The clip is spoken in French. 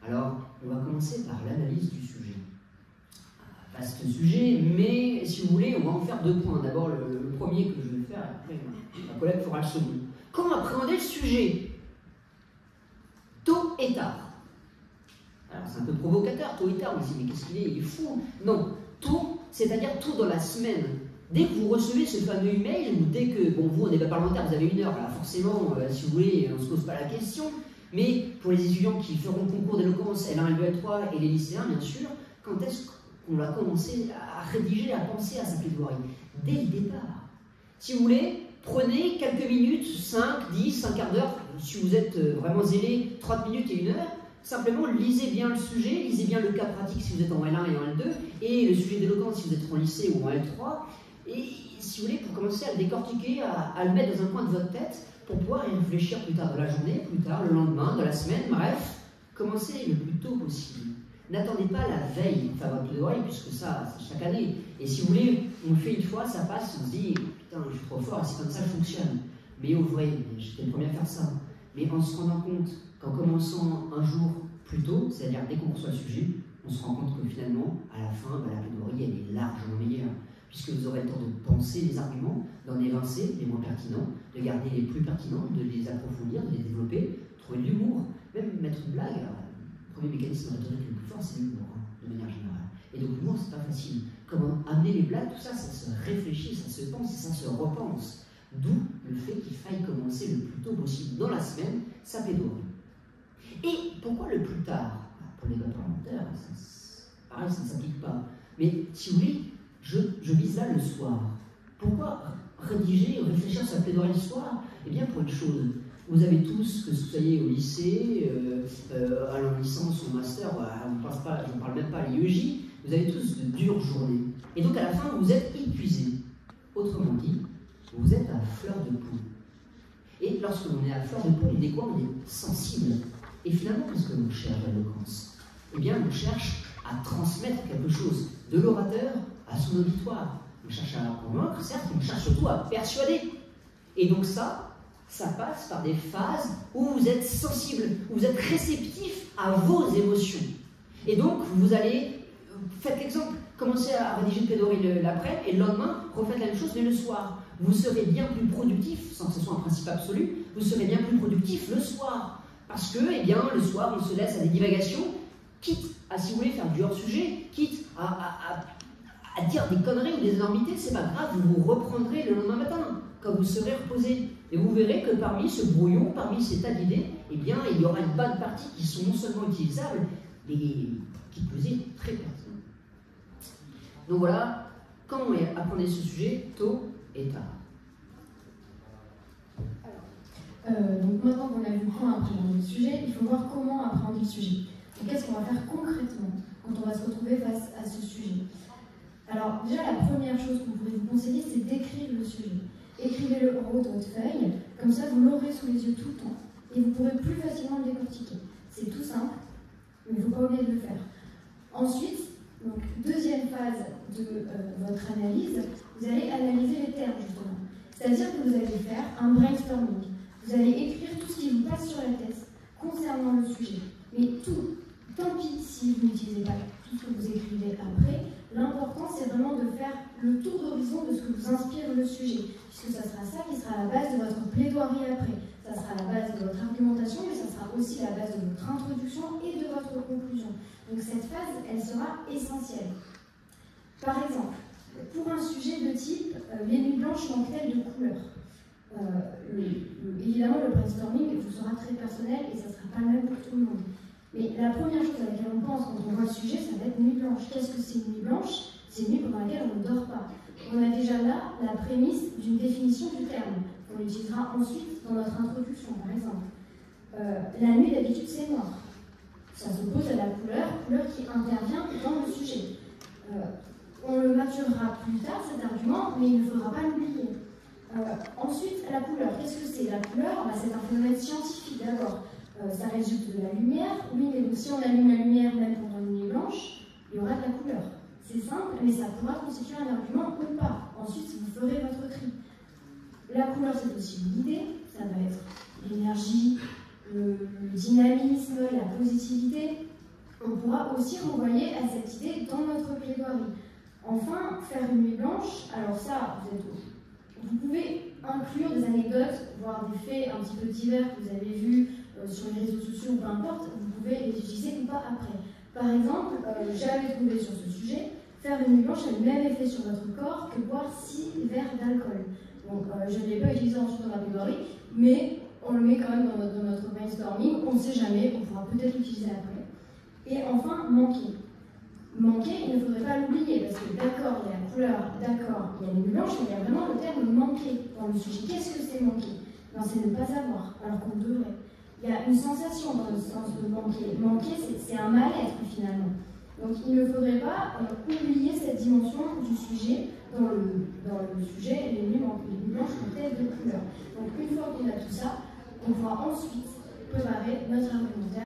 Alors, on va commencer par l'analyse du sujet. Vaste sujet, mais si vous voulez, on va en faire 2 points. D'abord, le premier que je vais faire, et après, ma collègue fera le second. Comment appréhender le sujet tôt et tard? Alors, c'est un peu provocateur, tôt et tard. On se dit, mais qu'est-ce qu'il est? Il est fou. Non, tôt, c'est-à-dire tôt dans la semaine. Dès que vous recevez ce fameux email, ou dès que, bon, vous, en débat parlementaire, vous avez 1 heure, là, forcément, si vous voulez, on ne se pose pas la question. Mais pour les étudiants qui feront le concours d'éloquence L1, L2, L3 et les lycéens, bien sûr, quand est-ce qu'on va commencer à rédiger, à penser à sa plaidoirie? Dès le départ. Si vous voulez, prenez quelques minutes, 5, 10, un quart d'heure, si vous êtes vraiment zélé, 30 minutes et 1 heure, simplement lisez bien le sujet, lisez bien le cas pratique si vous êtes en L1 et en L2, et le sujet d'éloquence si vous êtes en lycée ou en L3, et si vous voulez, pour commencer à le décortiquer, à le mettre dans un coin de votre tête, pour pouvoir y réfléchir plus tard de la journée, plus tard, le lendemain, de la semaine, bref, commencez le plus tôt possible. N'attendez pas la veille pour faire votre plaidoirie, puisque ça, c'est chaque année. Et si vous voulez, on le fait 1 fois, ça passe, on se dit, putain, je suis trop fort, et c'est comme ça que je fonctionne. Mais au vrai, j'étais le premier à faire ça. Mais en se rendant compte qu'en commençant un jour plus tôt, c'est-à-dire dès qu'on reçoit le sujet, on se rend compte que finalement, à la fin, la plaidoirie, elle est largement meilleure. Puisque vous aurez le temps de penser les arguments, d'en évincer les moins pertinents, de garder les plus pertinents, de les approfondir, de les développer, trouver de l'humour, même mettre une blague. Alors, le premier mécanisme rhétorique le plus fort, c'est l'humour, de manière générale. Et donc l'humour, c'est pas facile. Comment amener les blagues, tout ça, ça se réfléchit, ça se pense et ça se repense. D'où le fait qu'il faille commencer le plus tôt possible dans la semaine sa plaidoirie. Et pourquoi le plus tard? Pour les votes parlementaires, pareil, ça ne s'applique pas. Mais si vous voulez, je vise là le soir. Pourquoi rédiger ou réfléchir sur sa plaidoirie le soir? Eh bien, pour une chose. Vous avez tous, que vous soyez au lycée, à la licence ou au master, je ne parle même pas à l'IEJ, vous avez tous de dures journées. Et donc, à la fin, vous êtes épuisés. Autrement dit, vous êtes à fleur de peau. Et lorsque l'on est à fleur de peau, on est quoi? On est sensible. Et finalement, qu'est-ce que l'on cherche à l'éloquence? Eh bien, on cherche à transmettre quelque chose de l'orateur à son auditoire. On cherche à convaincre, certes, mais on cherche surtout à persuader. Et donc ça passe par des phases où vous êtes sensible, où vous êtes réceptif à vos émotions. Et donc, vous allez, faites l'exemple, commencez à rédiger une plaidoirie l'après, et le lendemain, refaites la même chose, mais le soir. Vous serez bien plus productif, sans que ce soit un principe absolu, vous serez bien plus productif le soir. Parce que, eh bien, le soir, on se laisse à des divagations, quitte à, si vous voulez, faire du hors-sujet, quitte à dire des conneries ou des énormités, c'est pas grave, vous vous reprendrez le lendemain matin, quand vous serez reposé. Et vous verrez que parmi ce brouillon, parmi ces tas d'idées, eh bien, il y aura une bonne partie qui sont non seulement utilisables, mais qui plus est très pertinentes. Donc voilà, comment apprenez ce sujet tôt et tard. Donc maintenant qu'on a vu comment appréhender le sujet, il faut voir comment appréhender le sujet. Et qu'est-ce qu'on va faire concrètement quand on va se retrouver face à ce sujet? Alors déjà, la première chose qu'on pourrait vous conseiller, c'est d'écrire le sujet. Écrivez-le en haut de votre feuille, comme ça vous l'aurez sous les yeux tout le temps. Et vous pourrez plus facilement le décortiquer. C'est tout simple, mais il ne faut pas oublier de le faire. Ensuite, donc, deuxième phase de votre analyse, vous allez analyser les termes justement. C'est-à-dire que vous allez faire un brainstorming. Vous allez écrire tout ce qui vous passe sur la tête concernant le sujet. Mais tout, tant pis si vous n'utilisez pas tout ce que vous écrivez après, l'important c'est vraiment de faire le tour d'horizon de ce que vous inspire le sujet, puisque ça sera ça qui sera la base de votre plaidoirie après. Ça sera la base de votre argumentation, mais ça sera aussi la base de votre introduction et de votre conclusion. Donc cette phase, elle sera essentielle. Par exemple, pour un sujet de type les nuits blanches manquent-elles de couleurs? Évidemment, le brainstorming vous sera très personnel et ça ne sera pas le même pour tout le monde. Mais la première chose à laquelle on pense quand on voit le sujet, ça va être nuit blanche. Qu'est-ce que c'est une nuit blanche? C'est une nuit pendant laquelle on ne dort pas. On a déjà là la prémisse d'une définition du terme. On l'utilisera ensuite dans notre introduction, par exemple. La nuit, d'habitude, c'est noir. Ça s'oppose à la couleur qui intervient dans le sujet. On le maturera plus tard, cet argument, mais il ne faudra pas l'oublier. Ensuite, la couleur. Qu'est-ce que c'est? La couleur, c'est un phénomène scientifique d'abord. Ça résulte de la lumière. Oui, mais donc, si on allume la lumière même pendant une nuit blanche, il y aura de la couleur. C'est simple, mais ça pourra constituer un argument ou pas. Ensuite, vous ferez votre tri. La couleur, c'est aussi une idée. Ça va être l'énergie, le dynamisme, joie, la positivité, on pourra aussi renvoyer à cette idée dans notre plaidoirie. Enfin, faire une nuit blanche, alors ça, vous pouvez inclure des anecdotes, voire des faits un petit peu divers que vous avez vus sur les réseaux sociaux ou peu importe, vous pouvez les utiliser ou pas après. Par exemple, j'avais trouvé sur ce sujet, faire une nuit blanche a le même effet sur votre corps que boire 6 verres d'alcool. Donc je ne l'ai pas utilisé ensuite dans ma plaidoirie, mais on le met quand même dans notre brainstorming, on ne sait jamais, on pourra peut-être l'utiliser après. Et enfin, manquer. Manquer, il ne faudrait pas l'oublier, parce que d'accord, il y a la couleur, d'accord, il y a les nuits blanches, mais il y a vraiment le terme manquer dans le sujet. Qu'est-ce que c'est manquer? Ben, c'est ne pas avoir, alors qu'on devrait. Il y a une sensation dans le sens de manquer. Manquer, c'est un mal-être finalement. Donc il ne faudrait pas oublier cette dimension du sujet dans le sujet les nuits blanches ont telle de couleur. Donc une fois qu'on a tout ça, on pourra ensuite préparer notre argumentaire.